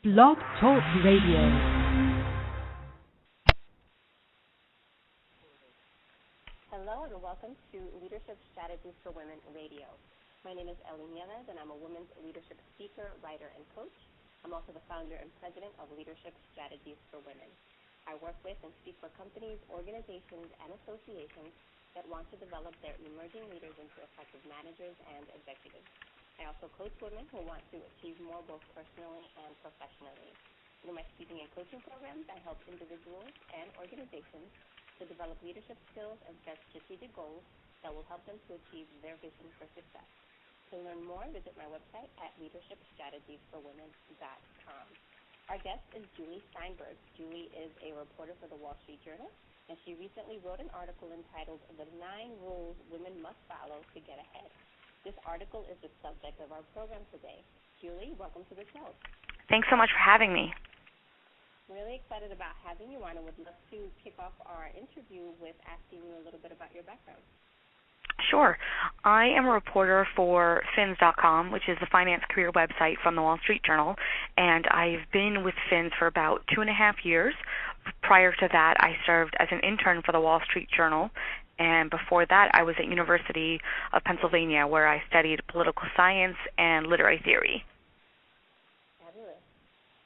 Blog Talk Radio. Hello and welcome to Leadership Strategies for Women Radio. My name is Ellie, and I'm a women's leadership speaker, writer, and coach. I'm also the founder and president of Leadership Strategies for Women. I work with and speak for companies, organizations, and associations that want to develop their emerging leaders into effective managers and executives. I also coach women who want to achieve more both personally and professionally. Through my speaking and coaching programs, I help individuals and organizations to develop leadership skills and set strategic goals that will help them to achieve their vision for success. To learn more, visit my website at leadershipstrategiesforwomen.com. Our guest is Julie Steinberg. Julie is a reporter for the Wall Street Journal, and she recently wrote an article entitled The 9 Rules Women Must Follow to Get Ahead. This article is the subject of our program today. Julie, welcome to the show. Thanks so much for having me. Really excited about having you on, and would love to kick off our interview with asking you a little bit about your background. Sure. I am a reporter for Fins.com, which is the finance career website from the Wall Street Journal, and I've been with Fins for about 2.5 years. Prior to that, I served as an intern for the Wall Street Journal, and before that, I was at University of Pennsylvania, where I studied political science and literary theory. Fabulous.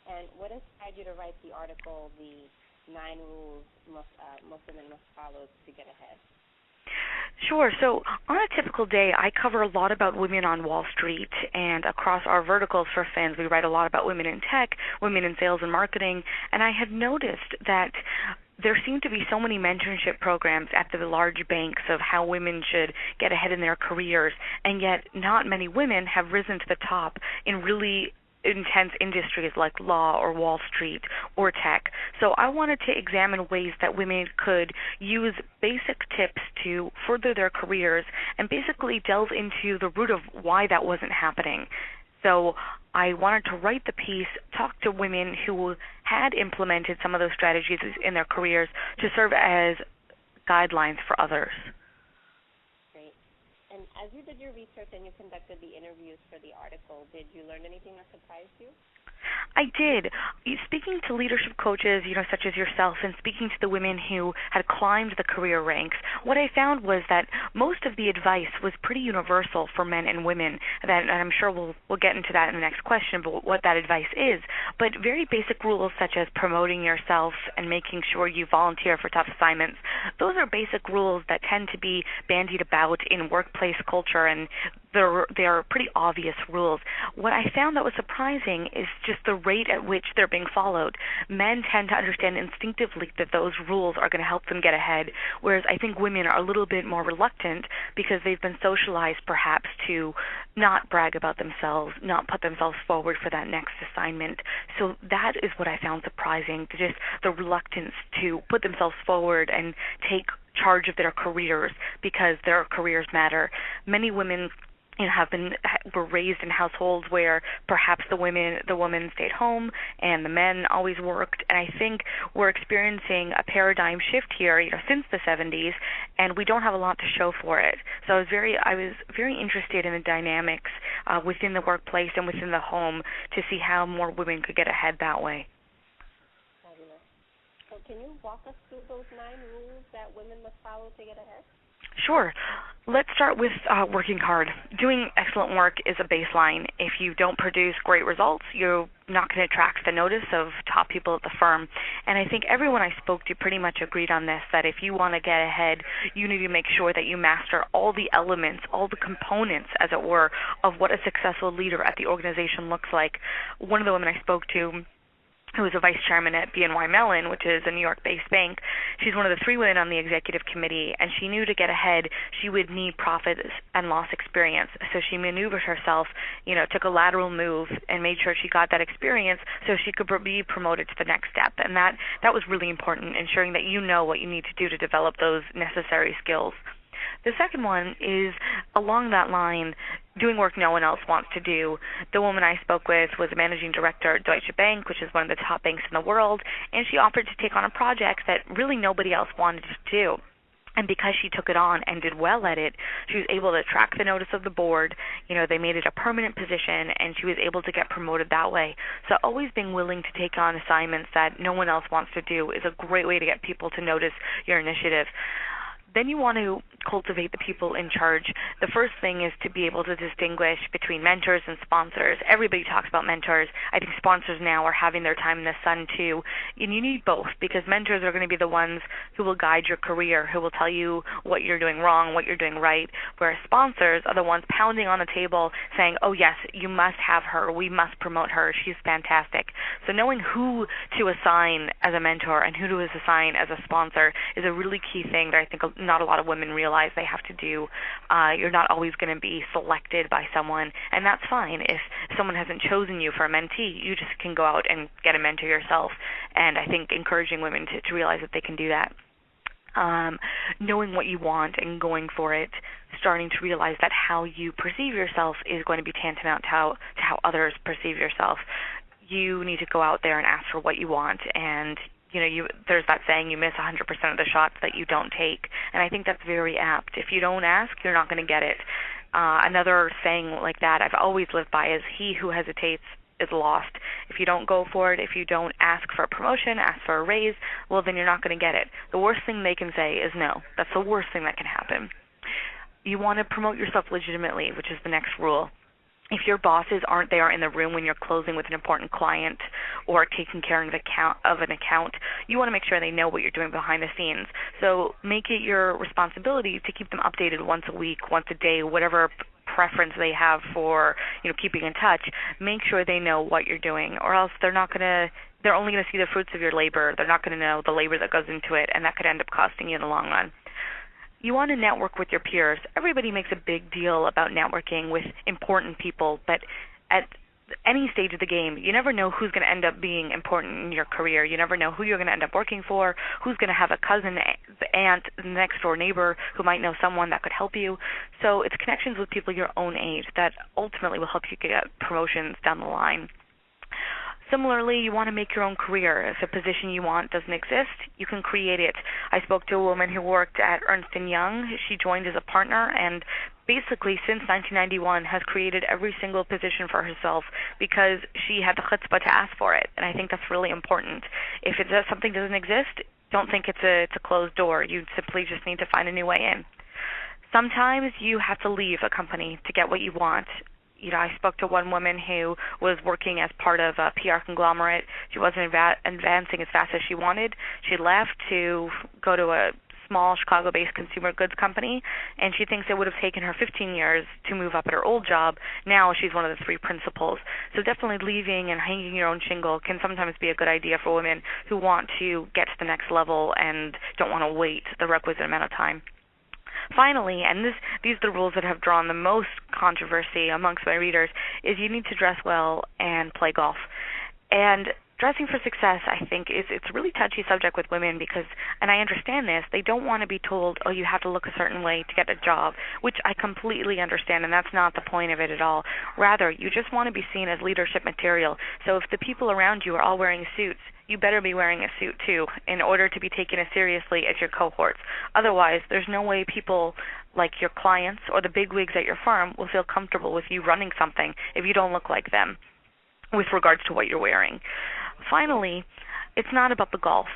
And what inspired you to write the article, The 9 Rules Most Women Must Follow to Get Ahead? Sure. So on a typical day, I cover a lot about women on Wall Street, and across our verticals for Fins, we write a lot about women in tech, women in sales and marketing, and I had noticed that there seem to be so many mentorship programs at the large banks of how women should get ahead in their careers, and yet not many women have risen to the top in really intense industries like law or Wall Street or tech. So I wanted to examine ways that women could use basic tips to further their careers and basically delve into the root of why that wasn't happening. So I wanted to write the piece, talk to women who had implemented some of those strategies in their careers to serve as guidelines for others. Great. And as you did your research and you conducted the interviews for the article, did you learn anything that surprised you? I did. Speaking to leadership coaches, such as yourself, and speaking to the women who had climbed the career ranks, what I found was that most of the advice was pretty universal for men and women. And I'm sure we'll get into that in the next question, but what that advice is. But very basic rules such as promoting yourself and making sure you volunteer for tough assignments, those are basic rules that tend to be bandied about in workplace culture, and they are pretty obvious rules. What I found that was surprising is just the rate at which they're being followed. Men tend to understand instinctively that those rules are going to help them get ahead, whereas I think women are a little bit more reluctant because they've been socialized perhaps to not brag about themselves, not put themselves forward for that next assignment. So that is what I found surprising, just the reluctance to put themselves forward and take charge of their careers because their careers matter. Many women were raised in households where perhaps the woman stayed home and the men always worked, and I think we're experiencing a paradigm shift here, since the 70s, and we don't have a lot to show for it. So I was very interested in the dynamics within the workplace and within the home to see how more women could get ahead that way. Fabulous. So can you walk us through those 9 rules that women must follow to get ahead? Sure. Let's start with working hard. Doing excellent work is a baseline. If you don't produce great results, you're not going to attract the notice of top people at the firm. And I think everyone I spoke to pretty much agreed on this, that if you want to get ahead, you need to make sure that you master all the elements, all the components, as it were, of what a successful leader at the organization looks like. One of the women I spoke to, who is a vice chairman at BNY Mellon, which is a New York-based bank. She's one of the 3 women on the executive committee, and she knew to get ahead, she would need profit and loss experience. So she maneuvered herself, took a lateral move and made sure she got that experience so she could be promoted to the next step. And that was really important, ensuring that you know what you need to do to develop those necessary skills. The second one is, along that line, doing work no one else wants to do. The woman I spoke with was a managing director at Deutsche Bank, which is one of the top banks in the world, and she offered to take on a project that really nobody else wanted to do. And because she took it on and did well at it, she was able to attract the notice of the board. They made it a permanent position, and she was able to get promoted that way. So always being willing to take on assignments that no one else wants to do is a great way to get people to notice your initiative. Then you want to cultivate the people in charge. The first thing is to be able to distinguish between mentors and sponsors. Everybody talks about mentors. I think sponsors now are having their time in the sun too. And you need both, because mentors are going to be the ones who will guide your career, who will tell you what you're doing wrong, what you're doing right, whereas sponsors are the ones pounding on the table saying, oh yes, you must have her, we must promote her, she's fantastic. So knowing who to assign as a mentor and who to assign as a sponsor is a really key thing that I think not a lot of women realize they have to do. You're not always going to be selected by someone, and that's fine. If someone hasn't chosen you for a mentee, you just can go out and get a mentor yourself, and I think encouraging women to realize that they can do that. Knowing what you want and going for it, starting to realize that how you perceive yourself is going to be tantamount to how others perceive yourself. You need to go out there and ask for what you want, and there's that saying, you miss 100% of the shots that you don't take, and I think that's very apt. If you don't ask, you're not going to get it. Another saying like that I've always lived by is, he who hesitates is lost. If you don't go for it, if you don't ask for a promotion, ask for a raise, well, then you're not going to get it. The worst thing they can say is no. That's the worst thing that can happen. You want to promote yourself legitimately, which is the next rule. If your bosses aren't there in the room when you're closing with an important client or taking care of an account, you want to make sure they know what you're doing behind the scenes. So make it your responsibility to keep them updated once a week, once a day, whatever preference they have for keeping in touch. Make sure they know what you're doing, or else they're only going to see the fruits of your labor. They're not going to know the labor that goes into it, and that could end up costing you in the long run. You want to network with your peers. Everybody makes a big deal about networking with important people, but at any stage of the game, you never know who's going to end up being important in your career. You never know who you're going to end up working for, who's going to have a cousin, aunt, next door neighbor who might know someone that could help you. So it's connections with people your own age that ultimately will help you get promotions down the line. Similarly, you want to make your own career. If a position you want doesn't exist, you can create it. I spoke to a woman who worked at Ernst & Young. She joined as a partner and basically since 1991 has created every single position for herself because she had the chutzpah to ask for it. And I think that's really important. If something doesn't exist, don't think it's a closed door. You simply just need to find a new way in. Sometimes you have to leave a company to get what you want. I spoke to one woman who was working as part of a PR conglomerate. She wasn't advancing as fast as she wanted. She left to go to a small Chicago-based consumer goods company, and she thinks it would have taken her 15 years to move up at her old job. Now she's one of the 3 principals. So definitely leaving and hanging your own shingle can sometimes be a good idea for women who want to get to the next level and don't want to wait the requisite amount of time. Finally, and these are the rules that have drawn the most controversy amongst my readers, is you need to dress well and play golf. And dressing for success, I think, it's a really touchy subject with women because, and I understand this, they don't want to be told, oh, you have to look a certain way to get a job, which I completely understand, and that's not the point of it at all. Rather, you just want to be seen as leadership material. So if the people around you are all wearing suits, you better be wearing a suit too in order to be taken as seriously as your cohorts. Otherwise, there's no way people like your clients or the bigwigs at your firm will feel comfortable with you running something if you don't look like them with regards to what you're wearing. Finally, it's not about the golf.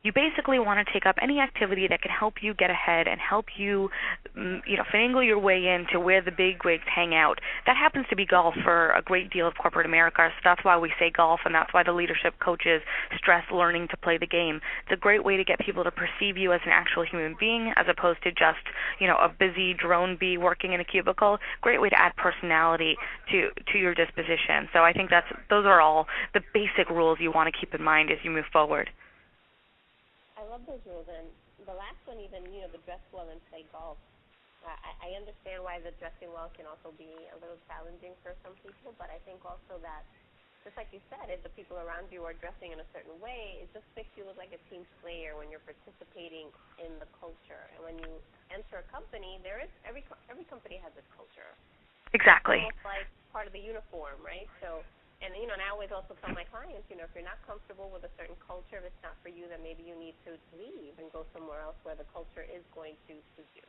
You basically want to take up any activity that can help you get ahead and help you, finagle your way into where the big wigs hang out. That happens to be golf for a great deal of corporate America, so that's why we say golf, and that's why the leadership coaches stress learning to play the game. It's a great way to get people to perceive you as an actual human being as opposed to just, a busy drone bee working in a cubicle. Great way to add personality to your disposition. So I think those are all the basic rules you want to keep in mind as you move forward. I love those rules, and the last one even, the dress well and play golf. I understand why the dressing well can also be a little challenging for some people, but I think also that, just like you said, if the people around you are dressing in a certain way, it just makes you look like a team player when you're participating in the culture. And when you enter a company, every company has its culture. Exactly. It's almost like part of the uniform, right? So And, you know, and I always also tell my clients, you know, if you're not comfortable with a certain culture, if it's not for you, then maybe you need to leave and go somewhere else where the culture is going to suit you.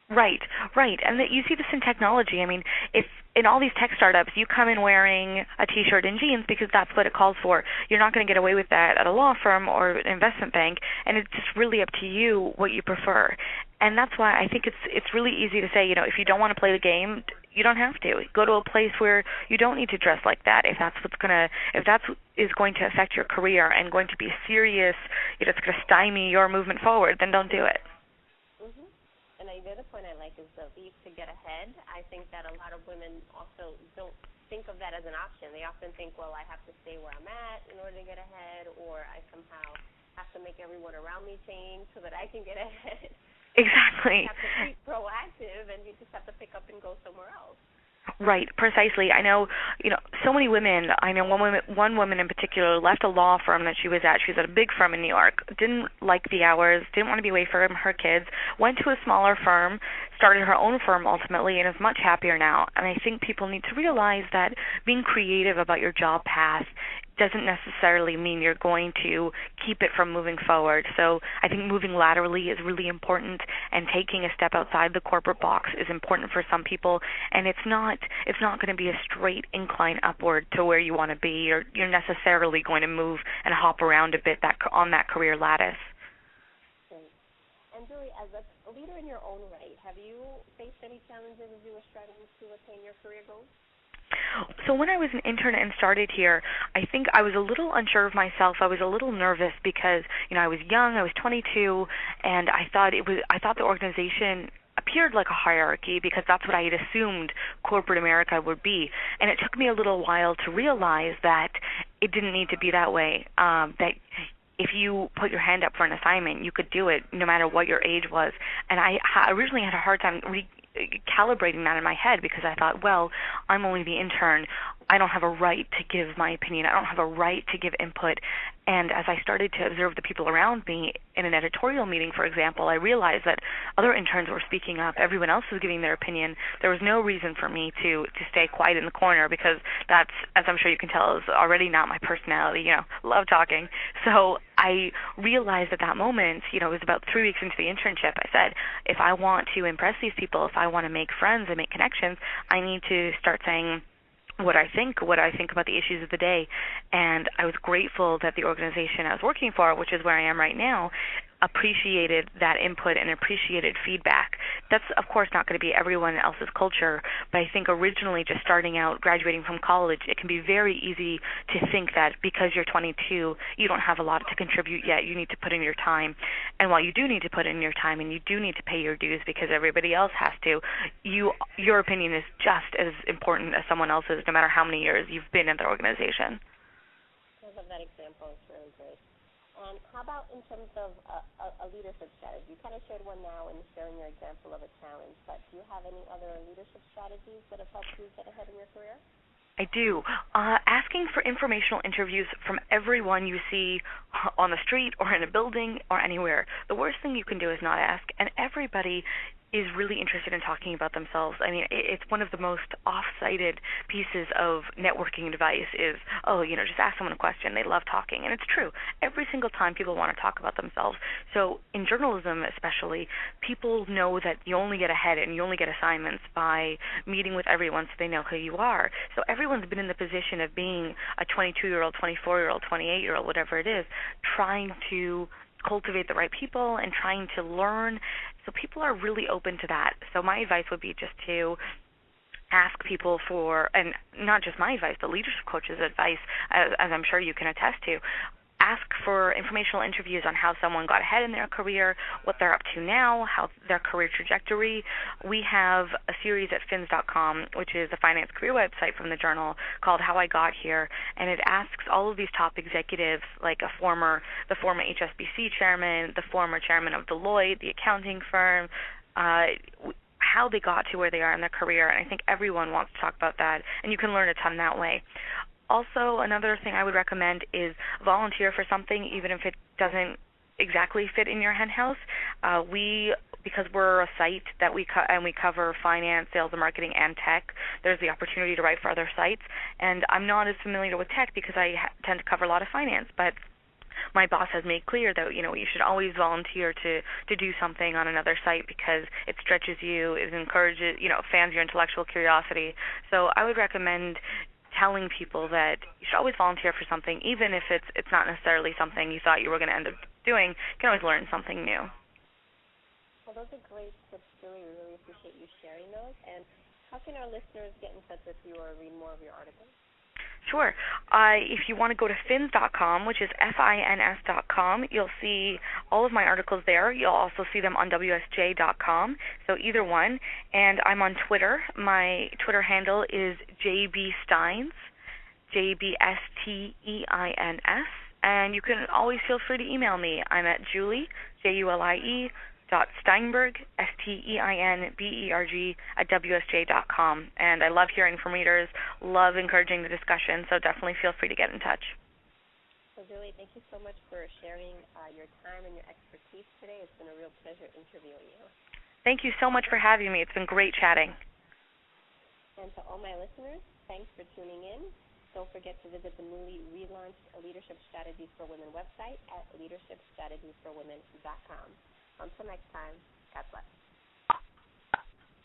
Right, right. And that you see this in technology. I mean, if in all these tech startups you come in wearing a T-shirt and jeans because that's what it calls for, you're not going to get away with that at a law firm or an investment bank, and it's just really up to you what you prefer. And that's why I think it's really easy to say, you know, if you don't want to play the game, you don't have to. Go to a place where you don't need to dress like that. If that's going to affect your career and going to be serious, you know, it's going to stymie your movement forward, then don't do it. And the other point I like is the leave to get ahead. I think that a lot of women also don't think of that as an option. They often think, well, I have to stay where I'm at in order to get ahead, or I somehow have to make everyone around me change so that I can get ahead. Exactly. You have to be proactive, and you just have to pick up and go somewhere else. Right, precisely. I know, you know, so many women. I know one woman in particular left a law firm that she was at. She was at a big firm in New York. Didn't like the hours. Didn't want to be away from her kids. Went to a smaller firm. Started her own firm ultimately, and is much happier now. And I think people need to realize that being creative about your job path doesn't necessarily mean you're going to keep it from moving forward. So I think moving laterally is really important, and taking a step outside the corporate box is important for some people. And it's not going to be a straight incline upward to where you want to be. You're necessarily going to move and hop around a bit on that career lattice. Great. And Julie, as a leader in your own right, have you faced any challenges as you were struggling to attain your career goals? So when I was an intern and started here, I think I was a little unsure of myself. I was a little nervous because, you know, I was young, I was 22, and I thought the organization appeared like a hierarchy because that's what I had assumed corporate America would be. And it took me a little while to realize that it didn't need to be that way, that if you put your hand up for an assignment, you could do it no matter what your age was. And I originally had a hard time calibrating that in my head because I thought, well, I'm only the intern. I don't have a right to give my opinion. I don't have a right to give input. And as I started to observe the people around me in an editorial meeting, for example, I realized that other interns were speaking up. Everyone else was giving their opinion. There was no reason for me to stay quiet in the corner because that's, as I'm sure you can tell, is already not my personality. You know, love talking. So I realized at that moment, you know, it was about 3 weeks into the internship, I said, if I want to impress these people, if I want to make friends and make connections, I need to start saying what I think about the issues of the day. And I was grateful that the organization I was working for, which is where I am right now, appreciated that input and appreciated feedback. That's, of course, not going to be everyone else's culture, but I think originally just starting out, graduating from college, it can be very easy to think that because you're 22, you don't have a lot to contribute yet. You need to put in your time. And while you do need to put in your time and you do need to pay your dues because everybody else has to, your opinion is just as important as someone else's, no matter how many years you've been in the organization. I love that example. It's really great. And how about in terms of a leadership strategy? You kind of shared one now in sharing your example of a challenge, but do you have any other leadership strategies that have helped you get ahead in your career? I do. Asking for informational interviews from everyone you see on the street or in a building or anywhere. The worst thing you can do is not ask, and everybody is really interested in talking about themselves. I mean, it's one of the most off-cited pieces of networking advice is, just ask someone a question. They love talking, and it's true. Every single time people want to talk about themselves. So in journalism especially, people know that you only get ahead and you only get assignments by meeting with everyone so they know who you are. So everyone's been in the position of being a 22-year-old, 24-year-old, 28-year-old, whatever it is, trying to cultivate the right people and trying to learn. So people are really open to that. So my advice would be just to ask people for, and not just my advice, but leadership coaches' advice, as I'm sure you can attest to, ask for informational interviews on how someone got ahead in their career, what they're up to now, how their career trajectory. We have a series at fins.com, which is a finance career website from the Journal, called How I Got Here, and it asks all of these top executives, like the former HSBC chairman, the former chairman of Deloitte, the accounting firm, how they got to where they are in their career, and I think everyone wants to talk about that, and you can learn a ton that way. Also, another thing I would recommend is volunteer for something, even if it doesn't exactly fit in your hen house. We because we're a site that we cover finance, sales, and marketing, and tech. There's the opportunity to write for other sites, and I'm not as familiar with tech because I tend to cover a lot of finance, but my boss has made clear that you should always volunteer to do something on another site because it stretches you, it encourages, fans your intellectual curiosity. So I would recommend telling people that you should always volunteer for something, even if it's not necessarily something you thought you were going to end up doing. You can always learn something new. Well, those are great tips, Julie. We really appreciate you sharing those. And how can our listeners get in touch with you or read more of your articles? Sure. If you want to go to fins.com, which is fins.com, you'll see all of my articles there. You'll also see them on wsj.com, so either one. And I'm on Twitter. My Twitter handle is jbsteins, jbsteins. And you can always feel free to email me. I'm at Julie, Julie, Steinberg, Steinberg, at wsj.com. And I love hearing from readers, love encouraging the discussion, so definitely feel free to get in touch. So, Julie, thank you so much for sharing your time and your expertise today. It's been a real pleasure interviewing you. Thank you so much for having me. It's been great chatting. And to all my listeners, thanks for tuning in. Don't forget to visit the newly relaunched Leadership Strategies for Women website at leadershipstrategiesforwomen.com. Until next time, God bless.